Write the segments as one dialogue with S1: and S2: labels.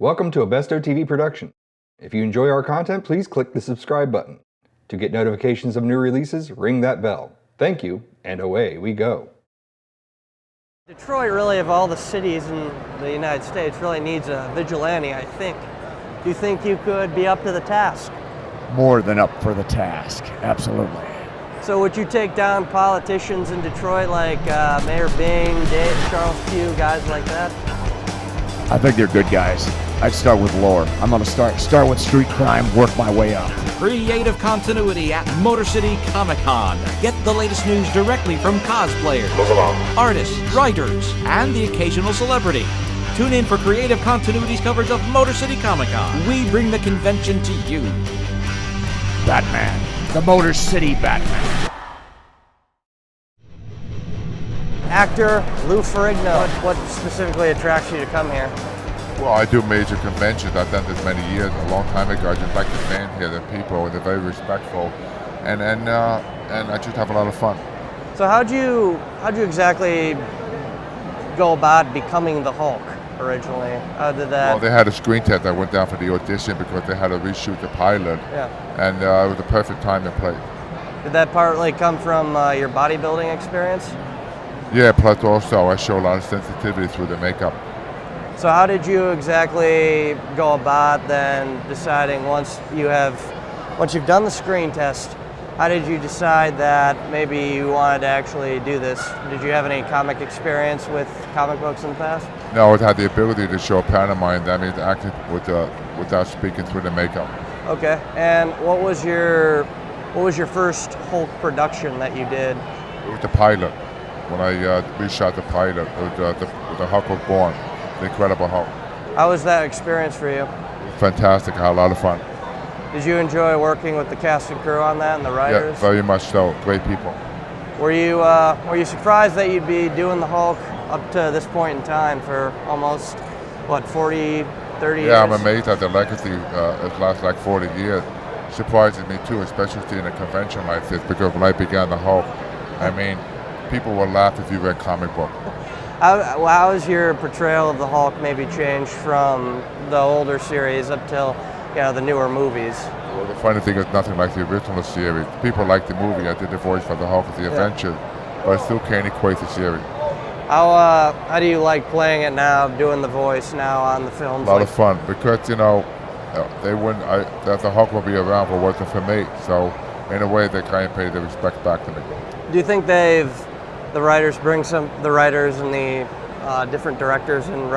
S1: Welcome to a Bestow TV production. If you enjoy our content, please click the subscribe button. To get notifications of new releases, ring that bell. Thank you, and away we go.
S2: Detroit, really, of all the cities in the United States, really needs a vigilante, I think. Do you think you could be up to the task?
S3: More than up for the task, absolutely.
S2: So would you take down politicians in Detroit like Mayor Bing, Charles Pugh, guys like that?
S3: I think they're good guys. I'd start with lore. I'm going to start with street crime, work my way up.
S4: Creative continuity at Motor City Comic Con. Get the latest news directly from cosplayers, artists, writers, and the occasional celebrity. Tune in for Creative Continuity's coverage of Motor City Comic Con. We bring the convention to you.
S3: Batman. The Motor City Batman.
S2: Actor Lou Ferrigno, what specifically attracts you to come here?
S5: Well, I do major conventions. I've done this many years. A long time ago, I just like the fans here, the people, and they're very respectful, and I just have a lot of fun.
S2: So how'd you exactly go about becoming the Hulk originally? How did that?
S5: Well, they had a screen test. I went down for the audition because they had to reshoot the pilot, and it was the perfect time to play.
S2: Did that partly come from your bodybuilding experience?
S5: Yeah, plus also I show a lot of sensitivity through the makeup.
S2: So how did you exactly go about then deciding once you've done the screen test, how did you decide that maybe you wanted to actually do this? Did you have any comic experience with comic books in the past?
S5: No, it had the ability to show pantomime. That means acting without speaking through the makeup.
S2: Okay, and what was your first Hulk production that you did?
S5: It was the pilot. When I reshot the pilot, the Hulk was born. The Incredible Hulk.
S2: How was that experience for you?
S5: Fantastic. I had a lot of fun.
S2: Did you enjoy working with the cast and crew on that and the writers?
S5: Yeah, very much so. Great people.
S2: Were you surprised that you'd be doing the Hulk up to this point in time for almost, 40, 30 years?
S5: Yeah, I'm amazed at the legacy. It lasts like 40 years. Surprises me too, especially seeing a convention like this, because when I began the Hulk, I mean, people will laugh if you read comic book.
S2: How has your portrayal of the Hulk maybe changed from the older series up till the newer movies?
S5: Well, the funny thing is nothing like the original series. People like the movie. I did the voice for the Hulk of the Avengers, but I still can't equate the series.
S2: How do you like playing it now, doing the voice now on the films?
S5: A lot of fun, because they wouldn't. That the Hulk will be around for working for me. So in a way, they kind of pay the respect back to me.
S2: Do you think the writers and the different directors and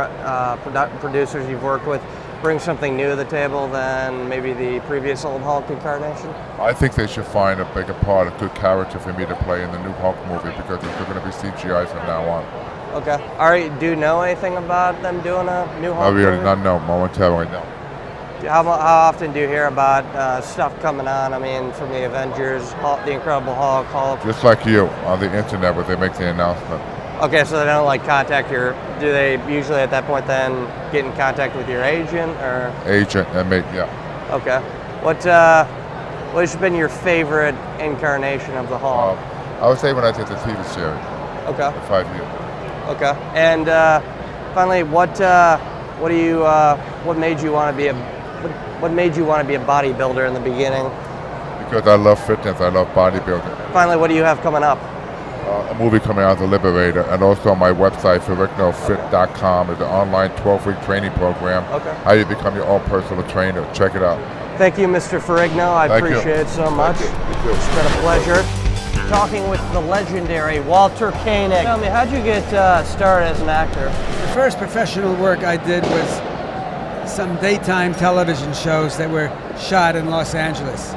S2: producers you've worked with bring something new to the table than maybe the previous old Hulk incarnation?
S5: I think they should find a bigger part, a good character for me to play in the new Hulk movie, because they're going to be CGI from now on.
S2: Okay. Do you know anything about them doing a new Hulk movie?
S5: I really not know momentarily, no.
S2: How often do you hear about stuff coming on? I mean, from the Avengers, the Incredible Hulk.
S5: Just like you, on the internet where they make the announcement.
S2: Okay, so they don't contact do they usually at that point then get in contact with your agent or?
S5: Agent, yeah.
S2: Okay. What has been your favorite incarnation of the Hulk?
S5: I would say when I did the TV series.
S2: Okay.
S5: For 5 years.
S2: Okay. And finally, what made you want to be a bodybuilder in the beginning?
S5: Because I love fitness, I love bodybuilding.
S2: Finally, what do you have coming up?
S5: A movie coming out, The Liberator, and also on my website, ferrignofit.com, is an online 12-week training program.
S2: Okay.
S5: How you become your own personal trainer. Check it out.
S2: Thank you, Mr. Ferrigno. I appreciate it so much. It's been a pleasure. Talking with the legendary Walter Koenig. Tell me, how'd you get started as an actor?
S6: The first professional work I did was some daytime television shows that were shot in Los Angeles.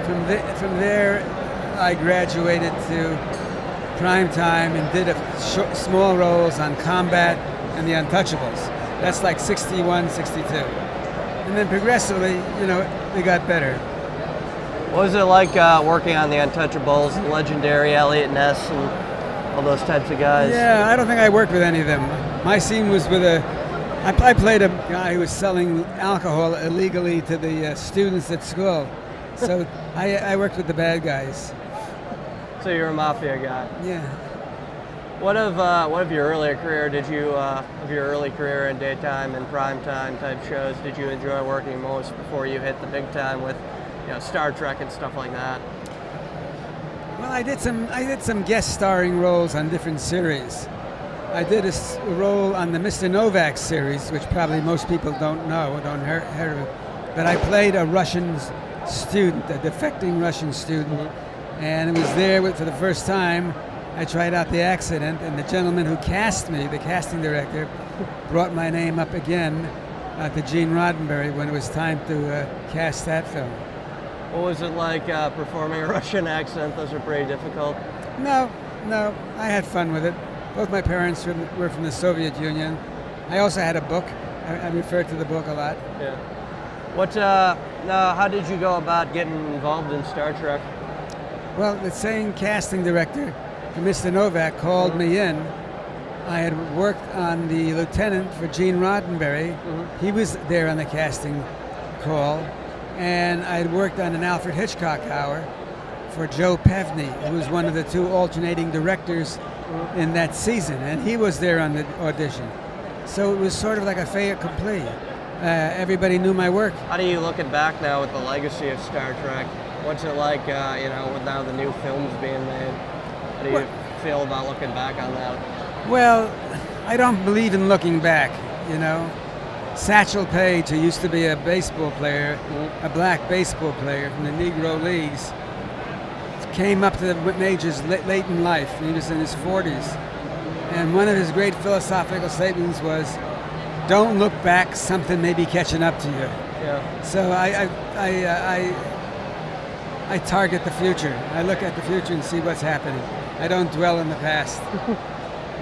S6: From there, I graduated to primetime and did small roles on Combat and The Untouchables. That's like 61, 62. And then progressively, they got better.
S2: What was it like working on The Untouchables, the legendary Elliot Ness and all those types of guys?
S6: Yeah, I don't think I worked with any of them. My scene was with I played a guy who was selling alcohol illegally to the students at school. So I worked with the bad guys.
S2: So you're a mafia guy?
S6: Yeah.
S2: What of your earlier career did you, of your early career in daytime and primetime type shows, did you enjoy working most before you hit the big time with, Star Trek and stuff like that?
S6: Well, I did some guest starring roles on different series. I did a role on the Mr. Novak series, which probably most people don't know or don't heard of it. But I played a Russian student, a defecting Russian student, and it was there for the first time. I tried out the accident, and the gentleman who cast me, the casting director, brought my name up again to Gene Roddenberry when it was time to cast that film.
S2: What was it like performing a Russian accent? Those are pretty difficult.
S6: No, I had fun with it. Both my parents were from the Soviet Union. I also had a book. I referred to the book a lot.
S2: Yeah. How did you go about getting involved in Star Trek?
S6: Well, the same casting director, Mr. Novak, called me in. I had worked on the lieutenant for Gene Roddenberry. He was there on the casting call. And I had worked on an Alfred Hitchcock hour for Joe Pevney, who was one of the two alternating directors in that season. And he was there on the audition. So it was sort of like a fait accompli. Everybody knew my work.
S2: How do you looking back now with the legacy of Star Trek? What's it like, with now the new films being made? How do you feel about looking back on that?
S6: Well, I don't believe in looking back, Satchel Paige, who used to be a baseball player, a black baseball player from the Negro Leagues, came up to the majors late in life. He was in his 40s. And one of his great philosophical statements was, don't look back, something may be catching up to you.
S2: Yeah.
S6: So I target the future. I look at the future and see what's happening. I don't dwell in the past.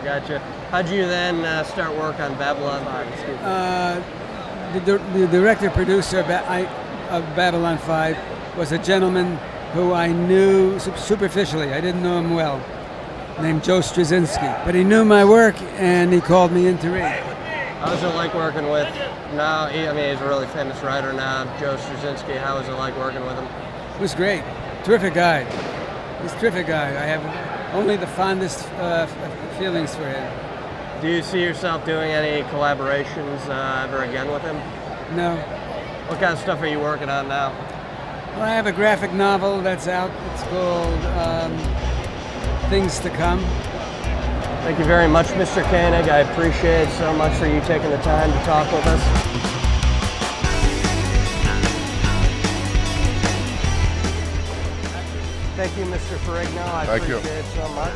S2: Gotcha. How'd you then start work on Babylon 5?
S6: The director-producer of Babylon 5 was a gentleman who I knew superficially. I didn't know him well, named Joe Straczynski. But he knew my work, and he called me in to read.
S2: How was it like working with, now, he's a really famous writer now, Joe Straczynski. How was it like working with him?
S6: It was great. Terrific guy. He's a terrific guy. I have only the fondest feelings for him.
S2: Do you see yourself doing any collaborations ever again with him?
S6: No.
S2: What kind of stuff are you working on now?
S6: Well, I have a graphic novel that's out. It's called Things to Come.
S2: Thank you very much, Mr. Koenig. I appreciate so much for you taking the time to talk with us. Thank you, Mr. Ferrigno. I appreciate it so much.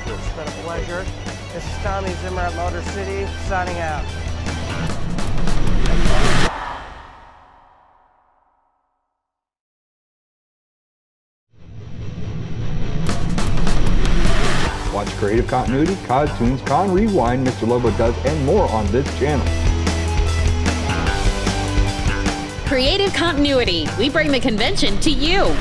S2: It's been a pleasure. This is Tommy Zimmer at Motor City, signing out.
S1: Watch Creative Continuity, COD Tunes, Con Rewind, Mr. Lobo Does, and more on this channel.
S7: Creative Continuity. We bring the convention to you.